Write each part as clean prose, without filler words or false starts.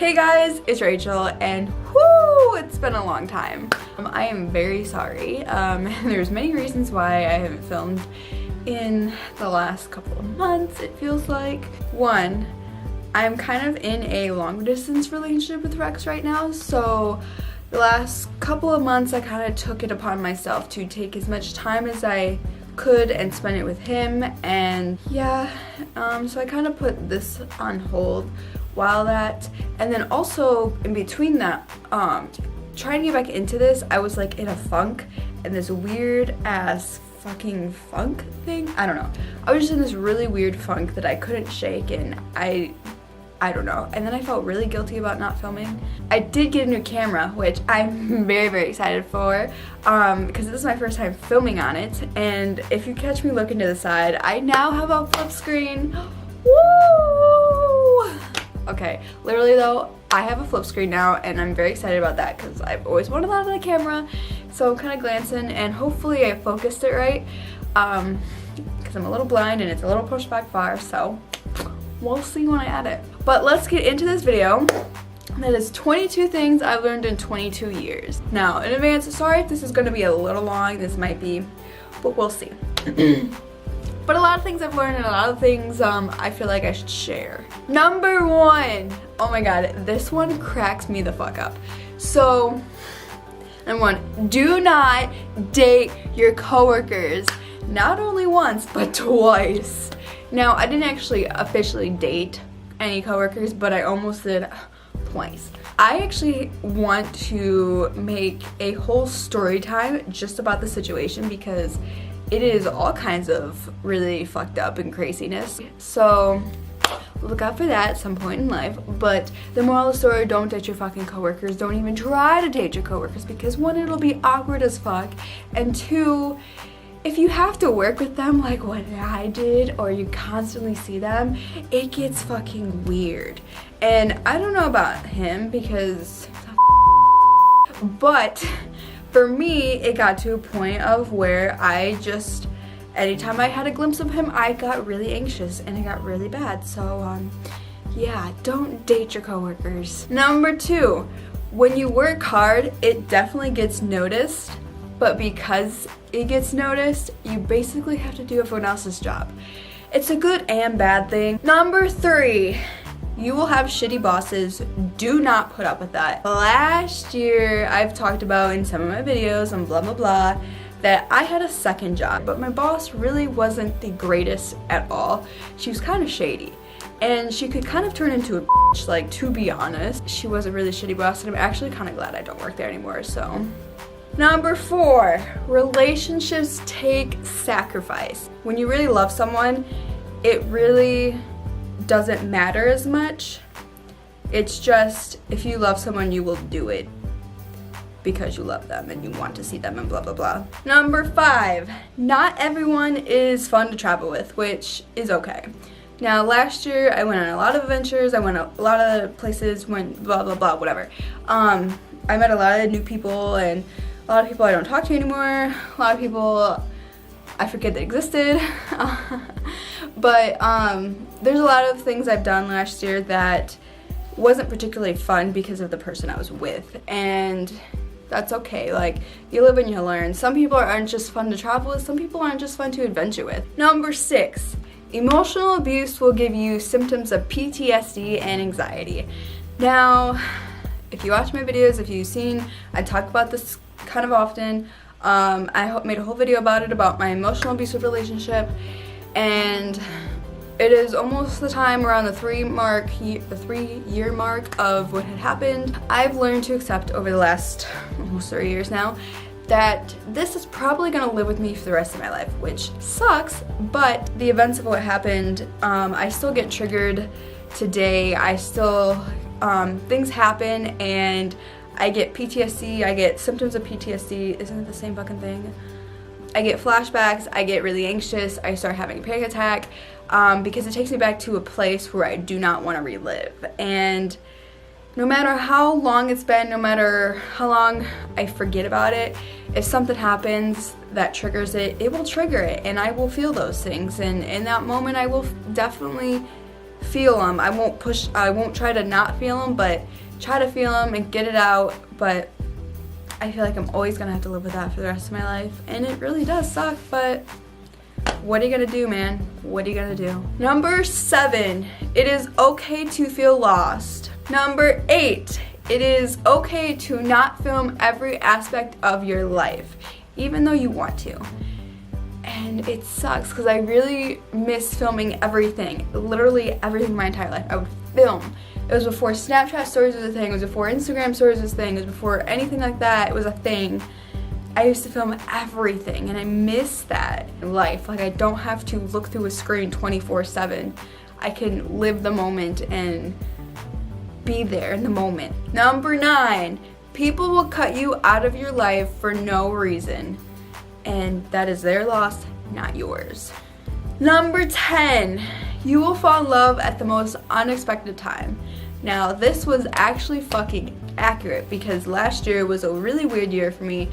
Hey guys, it's Rachel, and whoo, it's been a long time. I am very sorry. There's many reasons why I haven't filmed in the last couple of months, it feels like. One, I'm kind of in a long distance relationship with Rex right now, so the last couple of months I kind of took it upon myself to take as much time as I could and spend it with him, and yeah, so I kind of put this on hold while that, and then also in between that, trying to get back into this, I was like in a funk, and this weird ass fucking funk thing, I don't know, I was just in this really weird funk that I couldn't shake, and I don't know, and then I felt really guilty about not filming. I did get a new camera, which I'm very excited for, because this is my first time filming on it, and if you catch me looking to the side, I now have a flip screen. Woo! Okay, literally though, I have a flip screen now, and I'm very excited about that because I've always wanted that on the camera, so I'm kind of glancing, and hopefully I focused it right, because I'm a little blind and it's a little pushed back far, so we'll see when I add it. But let's get into this video. That is 22 things I've learned in 22 years. Now, in advance, sorry if this is going to be a little long, this might be, but we'll see. But a lot of things I've learned and a lot of things I feel like I should share. Number one, oh my god, this one cracks me the fuck up. So, number one, do not date your coworkers. Not only once, but twice. Now, I didn't actually officially date any coworkers, but I almost did twice. I actually want to make a whole story time just about the situation because it is all kinds of really fucked up and craziness. So look out for that at some point in life. But the moral of the story, don't date your fucking coworkers. Don't even try to date your coworkers because one, it'll be awkward as fuck, and two, if you have to work with them like what I did, or you constantly see them, it gets fucking weird. And I don't know about him because, but for me, it got to a point of where I just, anytime I had a glimpse of him, I got really anxious and it got really bad. So yeah, don't date your coworkers. Number two, when you work hard, it definitely gets noticed. But because it gets noticed, you basically have to do everyone else's job. It's a good and bad thing. Number three, you will have shitty bosses. Do not put up with that. Last year, I've talked about in some of my videos and blah blah blah that I had a second job, but my boss really wasn't the greatest at all. She was kind of shady. And she could kind of turn into a bitch, like, to be honest. She was a really shitty boss, and I'm actually kind of glad I don't work there anymore, so. Number four, relationships take sacrifice. When you really love someone, it really doesn't matter as much. It's just, if you love someone, you will do it because you love them and you want to see them and blah blah blah. Number five, not everyone is fun to travel with, which is okay. Now, last year I went on a lot of adventures, I went a lot of places, went blah blah blah, whatever. I met a lot of new people, and a lot of people I don't talk to anymore, a lot of people I forget they existed. But there's a lot of things I've done last year that wasn't particularly fun because of the person I was with, and that's okay. Like, you live and you learn. Some people aren't just fun to travel with, some people aren't just fun to adventure with. Number six, emotional abuse will give you symptoms of PTSD and anxiety. Now, if you watch my videos, if you've seen, I talk about this kind of often. I made a whole video about it, about my emotional abusive relationship, and it is almost the time around the 3-year mark of what had happened. I've learned to accept over the last almost 3 years now that this is probably gonna live with me for the rest of my life, which sucks, but the events of what happened, I still get triggered today. I still, things happen and I get PTSD, I get symptoms of PTSD, isn't it the same fucking thing? I get flashbacks, I get really anxious, I start having a panic attack, because it takes me back to a place where I do not want to relive. And no matter how long it's been, no matter how long I forget about it, if something happens that triggers it, it will trigger it, and I will feel those things, and in that moment I will definitely feel them. I won't try to not feel them, but try to feel them and get it out. But I feel like I'm always gonna have to live with that for the rest of my life, and it really does suck, but what are you gonna do, man? What are you gonna do? Number 7, it is okay to feel lost. Number 8, it is okay to not film every aspect of your life, even though you want to. And it sucks because I really miss filming everything, literally everything my entire life. I would film. It was before Snapchat stories was a thing, it was before Instagram stories was a thing, it was before anything like that, it was a thing. I used to film everything, and I miss that in life. Like, I don't have to look through a screen 24/7. I can live the moment and be there in the moment. Number 9, people will cut you out of your life for no reason, and that is their loss, not yours. Number 10, you will fall in love at the most unexpected time. Now, this was actually fucking accurate because last year was a really weird year for me.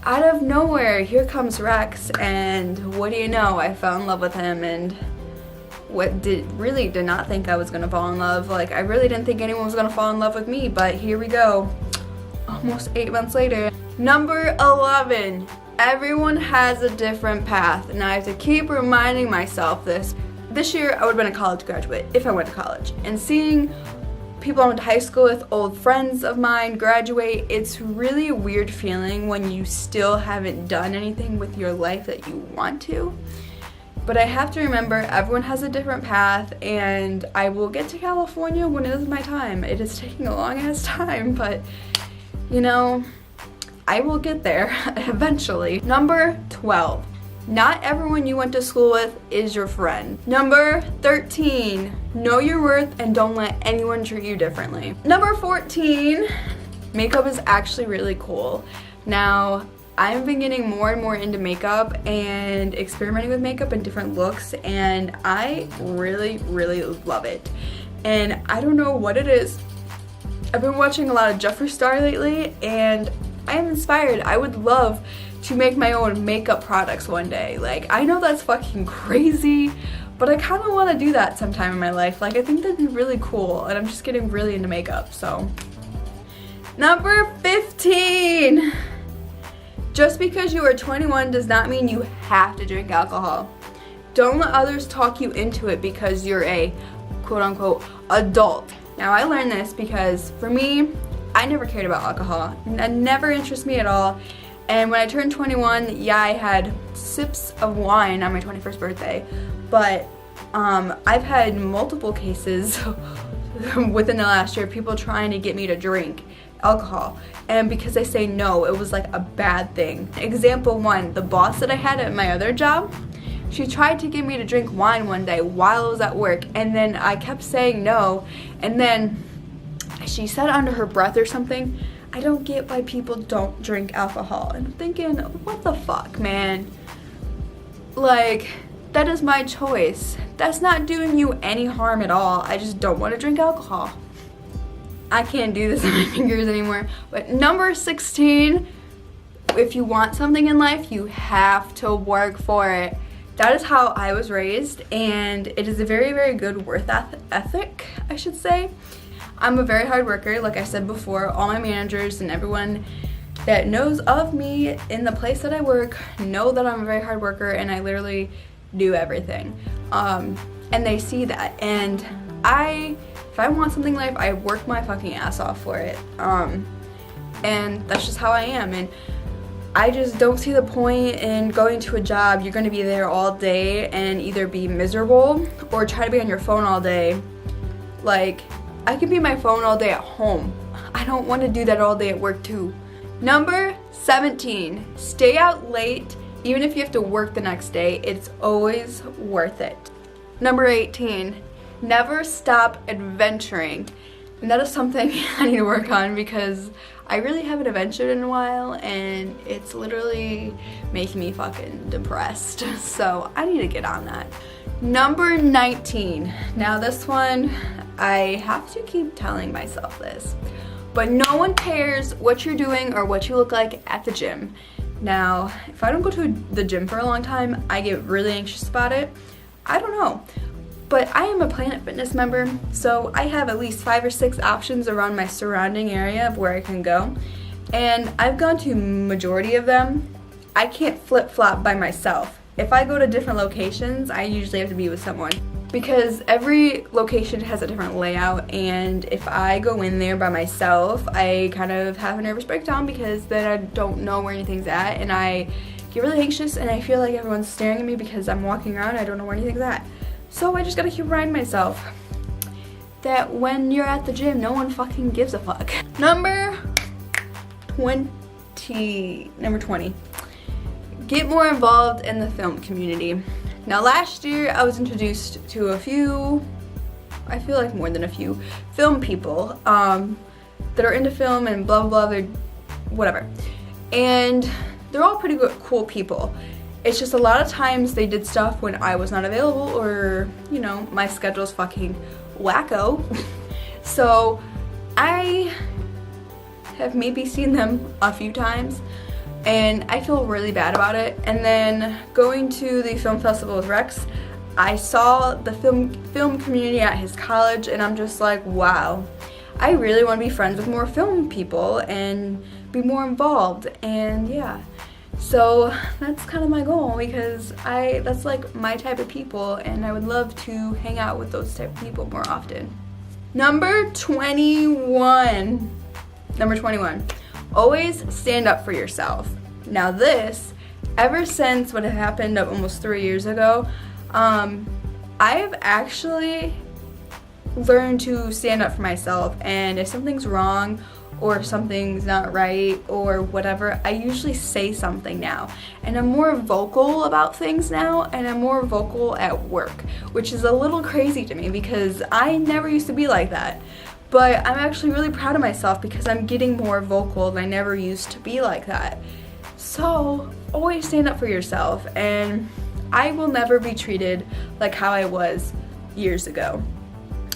Out of nowhere, here comes Rex, and what do you know, I fell in love with him, and really did not think I was gonna fall in love. Like, I really didn't think anyone was gonna fall in love with me, but here we go, almost 8 months later. Number 11, everyone has a different path, and I have to keep reminding myself this. This year, I would have been a college graduate if I went to college, and seeing people I went to high school with, old friends of mine, graduate, it's really a weird feeling when you still haven't done anything with your life that you want to. But I have to remember everyone has a different path, and I will get to California when it is my time. It is taking a long ass time, but you know, I will get there eventually. Number 12. Not everyone you went to school with is your friend. Number 13, know your worth and don't let anyone treat you differently. Number 14, makeup is actually really cool. Now, I've been getting more and more into makeup and experimenting with makeup and different looks, and I really, really love it. And I don't know what it is. I've been watching a lot of Jeffree Star lately, and I am inspired. I would love to make my own makeup products one day. Like, I know that's fucking crazy, but I kind of want to do that sometime in my life. Like, I think that'd be really cool, and I'm just getting really into makeup, so. Number 15. Just because you are 21 does not mean you have to drink alcohol. Don't let others talk you into it because you're a quote-unquote adult. Now, I learned this because for me, I never cared about alcohol. It never interested me at all. And when I turned 21, yeah, I had sips of wine on my 21st birthday, but I've had multiple cases within the last year, people trying to get me to drink alcohol, and because I say no, it was like a bad thing. Example 1, the boss that I had at my other job, she tried to get me to drink wine one day while I was at work, and then I kept saying no, and then she said under her breath or something, I don't get why people don't drink alcohol. And I'm thinking, what the fuck, man? Like, that is my choice. That's not doing you any harm at all. I just don't want to drink alcohol. I can't do this on my fingers anymore. But number 16, if you want something in life, you have to work for it. That is how I was raised, and it is a very, very good work ethic, I should say. I'm a very hard worker, like I said before. All my managers and everyone that knows of me in the place that I work know that I'm a very hard worker, and I literally do everything. And they see that. And if I want something in life, I work my fucking ass off for it. And that's just how I am. And I just don't see the point in going to a job. You're going to be there all day and either be miserable or try to be on your phone all day. Like, I can be on my phone all day at home. I don't want to do that all day at work too. Number 17, stay out late even if you have to work the next day. It's always worth it. Number 18, never stop adventuring. And that is something I need to work on because I really haven't adventured in a while and it's literally making me fucking depressed. So I need to get on that. Number 19. Now this one, I have to keep telling myself this, but no one cares what you're doing or what you look like at the gym. Now, if I don't go to the gym for a long time, I get really anxious about it. I don't know. But I am a Planet Fitness member, so I have at least 5 or 6 options around my surrounding area of where I can go. And I've gone to majority of them. I can't flip-flop by myself. If I go to different locations, I usually have to be with someone, because every location has a different layout, and if I go in there by myself, I kind of have a nervous breakdown because then I don't know where anything's at, and I get really anxious and I feel like everyone's staring at me because I'm walking around and I don't know where anything's at. So I just gotta keep reminding myself that when you're at the gym, no one fucking gives a fuck. Number 20. Get more involved in the film community. Now last year I was introduced to a few, I feel like more than a few, film people that are into film and blah blah blah, they're whatever. And they're all pretty good, cool people. It's just a lot of times they did stuff when I was not available, or, you know, my schedule's fucking wacko. So I have maybe seen them a few times, and I feel really bad about it. And then going to the film festival with Rex, I saw the film community at his college, and I'm just like, wow, I really want to be friends with more film people and be more involved. And yeah, so that's kind of my goal, because that's like my type of people, and I would love to hang out with those type of people more often. Number 21. Always stand up for yourself. Now this, ever since what had happened almost 3 years ago, I've actually learned to stand up for myself, and if something's wrong or if something's not right or whatever, I usually say something now. And I'm more vocal about things now, and I'm more vocal at work, which is a little crazy to me because I never used to be like that. But I'm actually really proud of myself because I'm getting more vocal, and I never used to be like that. So always stand up for yourself, and I will never be treated like how I was years ago.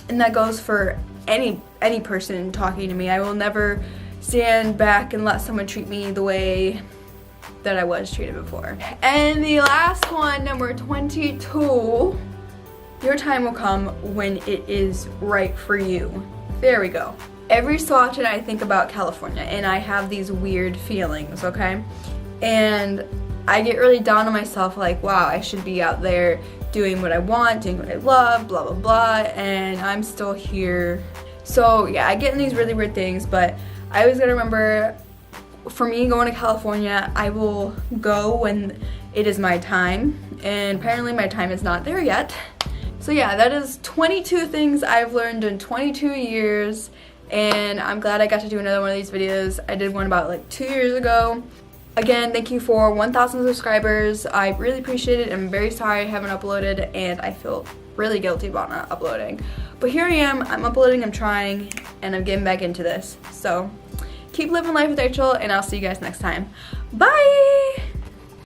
And that goes for any person talking to me. I will never stand back and let someone treat me the way that I was treated before. And the last one, number 22, your time will come when it is right for you. There we go. Every so often I think about California, and I have these weird feelings, okay? And I get really down on myself, like, wow, I should be out there doing what I want, doing what I love, blah, blah, blah, and I'm still here. So yeah, I get in these really weird things, but I always gotta remember, for me going to California, I will go when it is my time, and apparently my time is not there yet. So yeah, that is 22 things I've learned in 22 years, and I'm glad I got to do another one of these videos. I did one about like 2 years ago. Again, thank you for 1,000 subscribers. I really appreciate it. I'm very sorry I haven't uploaded, and I feel really guilty about not uploading. But here I am, I'm uploading, I'm trying, and I'm getting back into this. So keep living life with Rachel, and I'll see you guys next time. Bye!